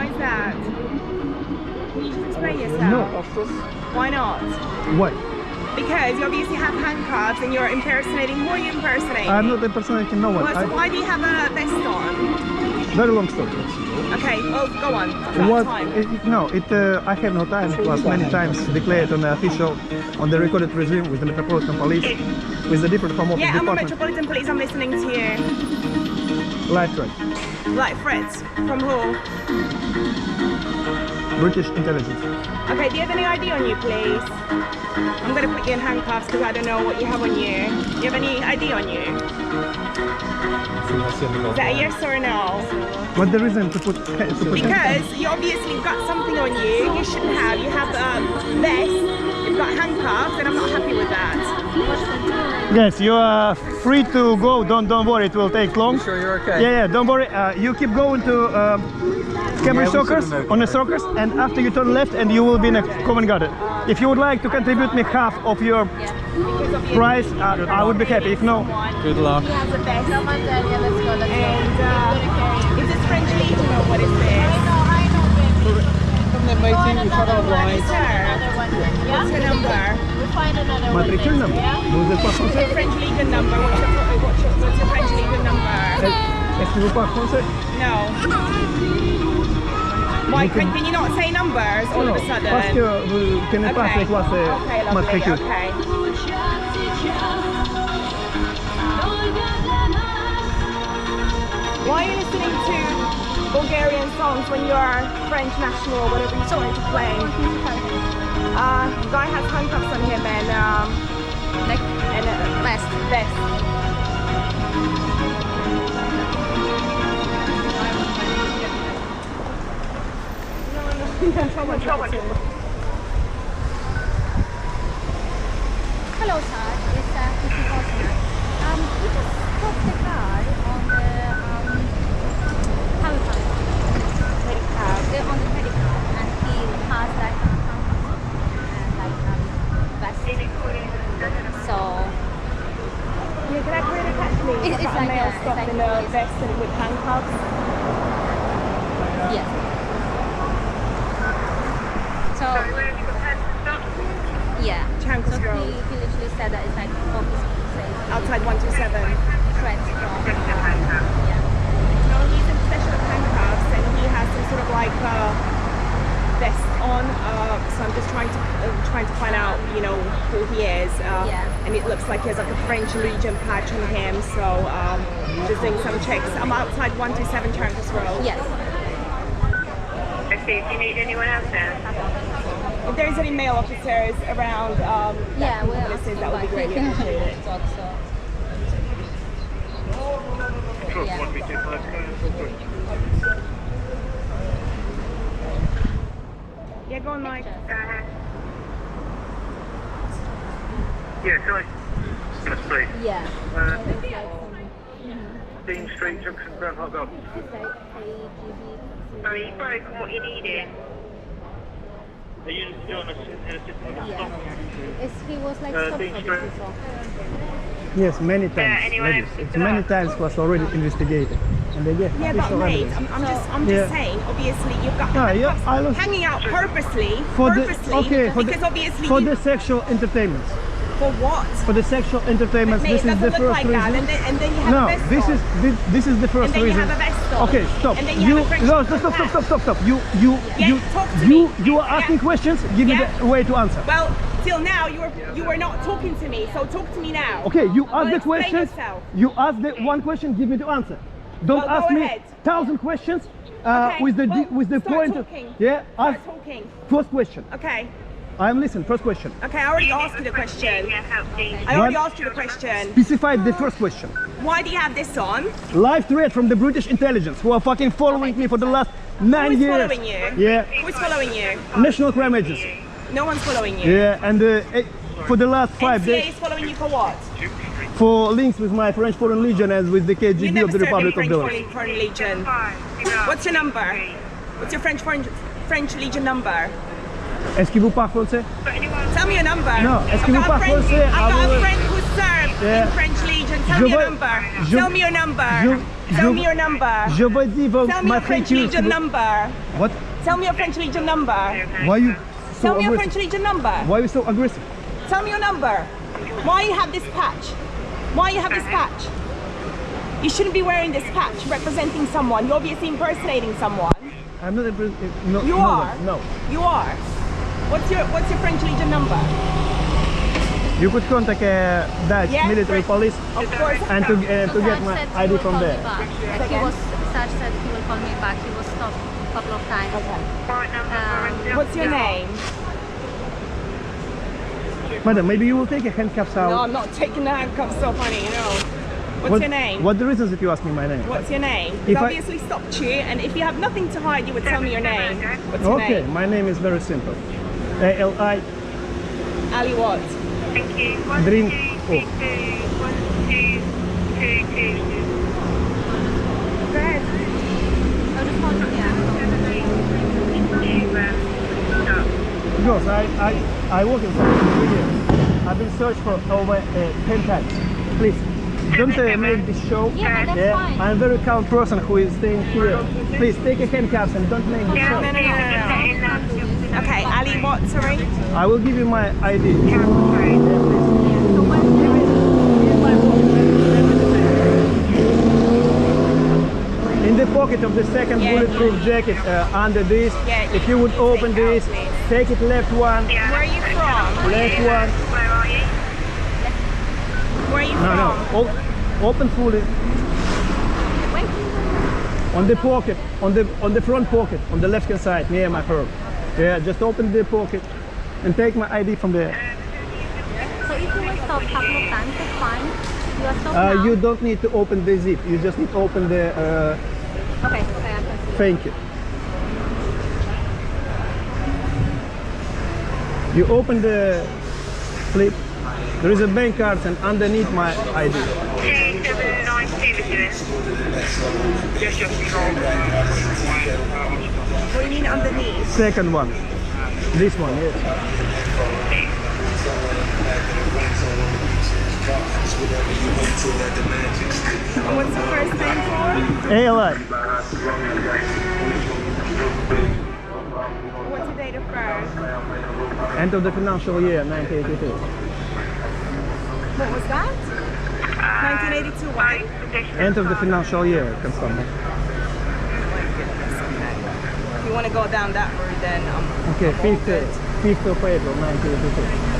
Why is that? Can you just explain yourself? No, of course. Why not? Why? Because you obviously have handcuffs and you're impersonating. Who are you impersonating? I'm not impersonating no one. Well, so why do you have a vest on? Very long story. Okay, well, go on. I have no time. It was many times declared on the official, on the recorded regime with the Metropolitan Police, with the different home office department. department. Metropolitan Police, I'm listening to you. Live threat. Like threats? From who? British intelligence. Okay, do you have any ID on you, please? I'm gonna put you in handcuffs because I don't know what you have on you. Do you have any ID on you? Is that a yes or a no? What's the reason to put Because you obviously got something on you shouldn't have. You have vest, you've got handcuffs, and I'm not happy with that. Yes, you are free to go. Don't worry, it will take long. You sure you're okay? Yeah, don't worry. You keep going to Cambridge Circus, on the circus, and after you turn left, and you will be in a common garden. If you would like to contribute me half of your price, I would be happy. If no, good luck. He has a vest. And is this French Legion or what is this? From the meeting, you cut off lines. What's your number? matricule number. Vous êtes pas français? Your French Legion number. What's your French Legion number? Est-ce que vous parlez français? No. Why can you not say numbers all of a sudden? Parce que vous ne connaissez pas c'est quoi c'est matricule. Okay. Why are you listening to Bulgarian songs when you are French national or whatever you're trying to play? Guy has handcuffs on him and vest. Trouble. Hello, sir. It's Kishinev. We just stopped the car on the telephone. On the pedicab, and he has like vest. So Yeah, can I create a catch please? It's About like a male a- stopped it's in like a this. vest and with handcuffs. yes. So yeah. Handcuffs So he road. literally said that it's like focus Outside 127. threats from No, he's in possession of handcuffs and he has some sort of like vest on. So I'm just trying to find out, you know, who he is. And it looks like he has like a French Legion patch on him. So just doing some checks. I'm outside 127 Chancellors Road. Yes. Okay, do you need anyone else there? If there's any male officers around, Yeah, we're listen, that would be greatly appreciated. Yeah, go on, Mike. Yeah, sorry. Yes, please. Yeah. Dean Street, Junction, Groundhog Dog. Sorry, you broke on what you needed. Are you doing a system of stop? He was like stopped Dean for Street. this before. Yes, many times. anyone ladies. else It's pick it many up? times was already investigated, and they get Yeah, but official mate, evidence. I'm Yeah. just saying. Obviously, you've got No, yeah, handcuffs I look- hanging out purposely. For the because obviously for you, the sexual entertainment. for what? For the sexual entertainment, Mate, this it is the doesn't look first like reason. that, and then you have No, a vest this on. is the first And then you reason. have a vest on. Okay, stop. And then you have a French no, patch. stop. You talk to me. you are asking Yeah. questions. Give me Yeah. the way to answer. Well, till now you were not talking to me, so talk to me now. Okay, you ask the explain questions. yourself. You ask the one question. Give me the answer. Don't Well, go ask me ahead. 1,000 questions Okay, with the well, with the start point. talking. Yeah, Start ask talking. first question. Okay. I am listening. First question. Okay, I already asked you the question. Yeah, help Dean. I already What? asked you the question. Specify the first question. Why do you have this on? Live threat from the British intelligence who are fucking following me for the last 9 Who is years. following you? Yeah, Who is following you? National Crime Agency. No one's following you. Yeah, and for the last 5 NCA days is following you for what? for links with my French Foreign Legion and with the You KGB never of the served in Republic of French Belarus. Foreign Legion. Fine. What's your number? What's your French Legion number? Est-ce qu'il vous parle français? Tell me your number. No, est-ce I've que vous got a parlez friend, français? I've got I a will- friend who served Yeah. in French Legion Tell me your number. Tell me your number. Tell me your number. Je vais dire Tell me ma your French friture. Legion number. What? Tell me your French Legion number. Why you so Tell me your aggressive? French Legion number. Why you so aggressive? Tell me your number. Why you have this patch? Why you have this patch? You shouldn't be wearing this patch representing someone. You're obviously impersonating someone. I'm not no. You no, are. No. You are. What's your French Legion number? You could contact Dutch Yeah, military police Of course. and to get my Sarge said he ID will from call me there. back. Sarge said he will call me back. He was stopped a couple of times. What's your name? Madam, maybe you will take your handcuffs out. No, I'm not taking the handcuffs off, honey. No. What's your name? What the reasons that you ask me my name? What's your name? If Because I- obviously stopped you, and if you have nothing to hide, you would tell me your name. What's your Okay, name? my name is very simple. A-L-I Ali what? Thank you. Drink. 1, 2, 1, 2, 2, 2. Go ahead. I just want to, Because I work in for 2 years. I've been searched for over 10 times. Please, don't make this show. Yeah, that's fine. I'm a very calm person who is staying here. Please take your handcuffs and don't make this show. No. Okay, Ali what, sorry? I will give you my ID. In the pocket of the second Yeah. bulletproof jacket under this, Yeah, if you would take open out, this, please. take it left one, Where are you from? left one. Where are you? Where are you No, from? no. Open fully. On the pocket, on the front pocket, on the left hand side, near my fur. Yeah, just open the pocket and take my ID from there. So if you were stopped a couple of times, that's fine. You are stopped now. You don't need to open the zip. You just need to open the. Okay, I can see. Thank you. You open the flip. There is a bank card and underneath my ID. 2792 Yes, yes, What do you mean underneath? Second one. This one, yes. And what's the first name for? ALI. What's the date of birth? End of the financial year, 1982. What was that? 1982, what? End of the financial year, confirm. If you want to go down that route, then Okay, I'm all 5th of April, 1982.